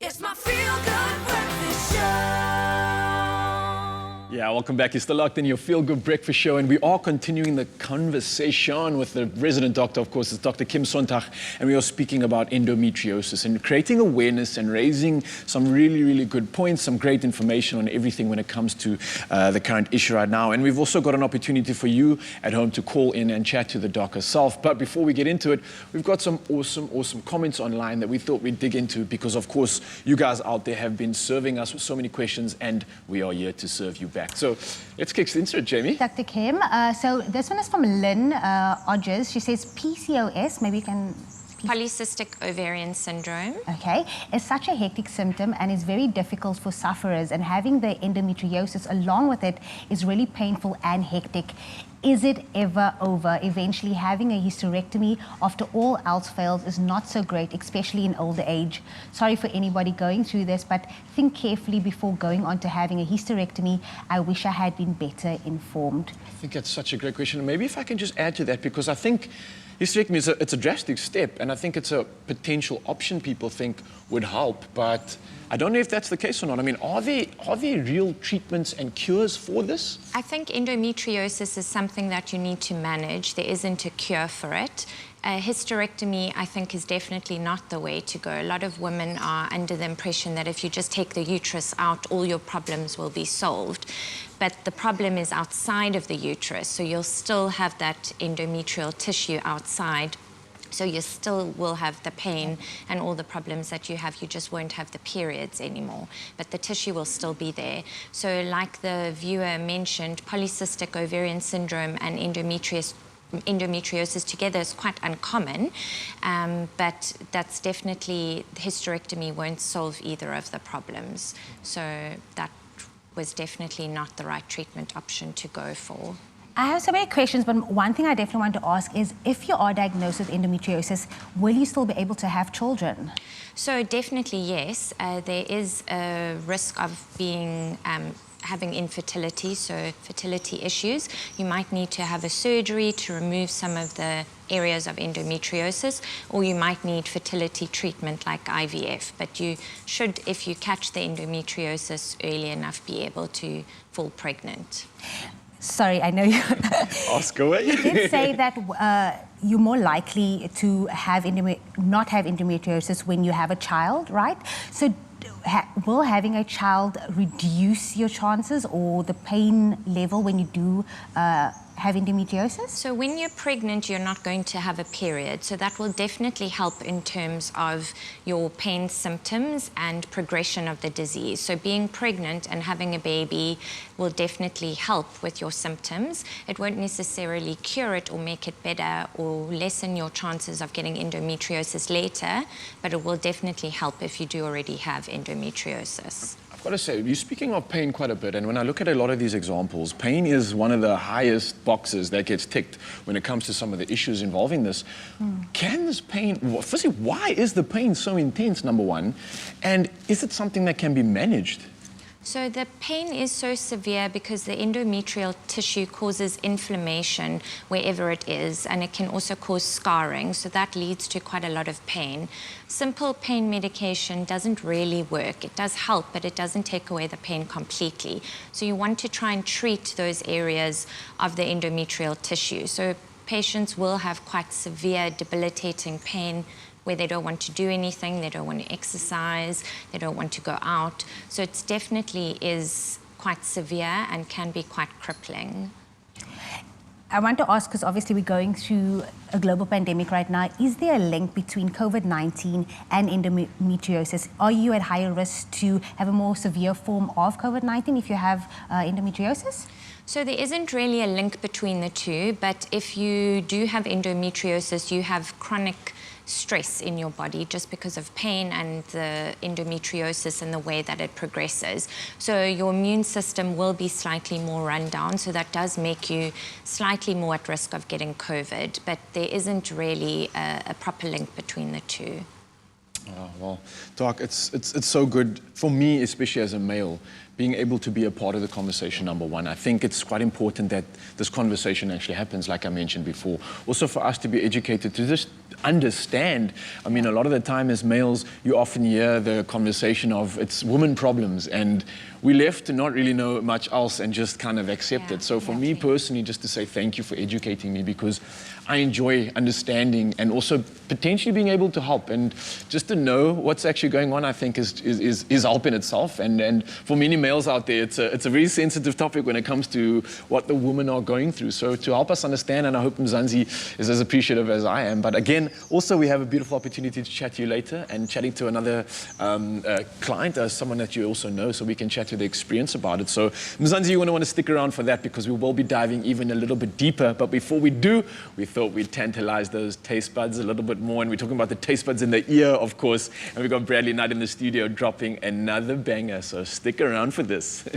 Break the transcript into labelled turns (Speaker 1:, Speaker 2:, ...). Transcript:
Speaker 1: It's my feel-good breakfast show.
Speaker 2: Yeah, welcome back. You're still locked in your Feel Good Breakfast Show, and we are continuing the conversation with the resident doctor, of course, it's Dr. Kim Sontag, and we are speaking about endometriosis and creating awareness and raising some really, really good points, some great information on everything when it comes to the current issue right now. And we've also got an opportunity for you at home to call in and chat to the doc herself. But before we get into it, we've got some awesome comments online that we thought we'd dig into because, of course, you guys out there have been serving us with so many questions, and we are here to serve you back. So let's kick into it, Jamie.
Speaker 3: Dr. Kim, so this one is from Lynn Odgers. She says PCOS, maybe you can...
Speaker 4: Polycystic ovarian syndrome.
Speaker 3: Okay, it's such a hectic symptom and is very difficult for sufferers, and having the endometriosis along with it is really painful and hectic. Is it ever over? Eventually, having a hysterectomy after all else fails is not so great, especially in older age. Sorry for anybody going through this, but think carefully before going on to having a hysterectomy. I wish I had been better informed.
Speaker 2: I think that's such a great question. Maybe if I can just add to that, because I think hysterectomy it's a drastic step, and I think it's a potential option people think would help, but I don't know if that's the case or not. I mean, are there real treatments and cures for this?
Speaker 4: I think endometriosis is something that you need to manage. There isn't a cure for it. A hysterectomy, I think, is definitely not the way to go. A lot of women are under the impression that if you just take the uterus out, all your problems will be solved. But the problem is outside of the uterus, so you'll still have that endometrial tissue outside. So you still will have the pain and all the problems that you have. You just won't have the periods anymore, but the tissue will still be there. So like the viewer mentioned, polycystic ovarian syndrome and endometriosis together is quite uncommon, but that's definitely, hysterectomy won't solve either of the problems. So that was definitely not the right treatment option to go for.
Speaker 3: I have so many questions, but one thing I definitely want to ask is, if you are diagnosed with endometriosis, will you still be able to have children?
Speaker 4: So definitely yes. There is a risk of being having infertility, so fertility issues. You might need to have a surgery to remove some of the areas of endometriosis, or you might need fertility treatment like IVF. But you should, if you catch the endometriosis early enough, be able to fall pregnant.
Speaker 3: Sorry, I know you...
Speaker 2: Ask away.
Speaker 3: You did say that you're more likely to have not have endometriosis when you have a child, right? So will having a child reduce your chances or the pain level when you do have endometriosis?
Speaker 4: So when you're pregnant, you're not going to have a period. So that will definitely help in terms of your pain symptoms and progression of the disease. So being pregnant and having a baby will definitely help with your symptoms. It won't necessarily cure it or make it better or lessen your chances of getting endometriosis later, but it will definitely help if you do already have endometriosis.
Speaker 2: I've got to say, you're speaking of pain quite a bit, and when I look at a lot of these examples, pain is one of the highest boxes that gets ticked when it comes to some of the issues involving this. Can this pain, firstly, why is the pain so intense, number one, and is it something that can be managed?
Speaker 4: So the pain is so severe because the endometrial tissue causes inflammation wherever it is, and it can also cause scarring, so that leads to quite a lot of pain. Simple pain medication doesn't really work. It does help, but it doesn't take away the pain completely. So you want to try and treat those areas of the endometrial tissue. So patients will have quite severe, debilitating pain where they don't want to do anything, they don't want to exercise, they don't want to go out. So it definitely is quite severe and can be quite crippling.
Speaker 3: I want to ask, because obviously we're going through a global pandemic right now, is there a link between COVID-19 and endometriosis? Are you at higher risk to have a more severe form of COVID-19 if you have endometriosis?
Speaker 4: So there isn't really a link between the two, but if you do have endometriosis, you have chronic stress in your body just because of pain and the endometriosis and the way that it progresses. So your immune system will be slightly more run down, so that does make you slightly more at risk of getting COVID, but there isn't really a proper link between the two.
Speaker 2: Oh, well, Doc, it's so good for me, especially as a male, being able to be a part of the conversation, number one. I think it's quite important that this conversation actually happens, like I mentioned before. Also for us to be educated, to just understand. I mean, a lot of the time as males, you often hear the conversation of it's women problems, and we left to not really know much else and just kind of accept it. So for me personally, just to say thank you for educating me, because I enjoy understanding and also potentially being able to help, and just to know what's actually going on, I think is help in itself. And for many males out there, it's a very sensitive topic when it comes to what the women are going through. So to help us understand, and I hope Mzansi is as appreciative as I am. But again, also we have a beautiful opportunity to chat to you later, and chatting to another client, someone that you also know, so we can chat to the experience about it. So Mzansi, you want to stick around for that, because we will be diving even a little bit deeper. But before we do, we thought we'd tantalize those taste buds a little bit more, and we're talking about the taste buds in the ear, of course. And we've got Bradley Knight in the studio dropping another banger, so stick around for this.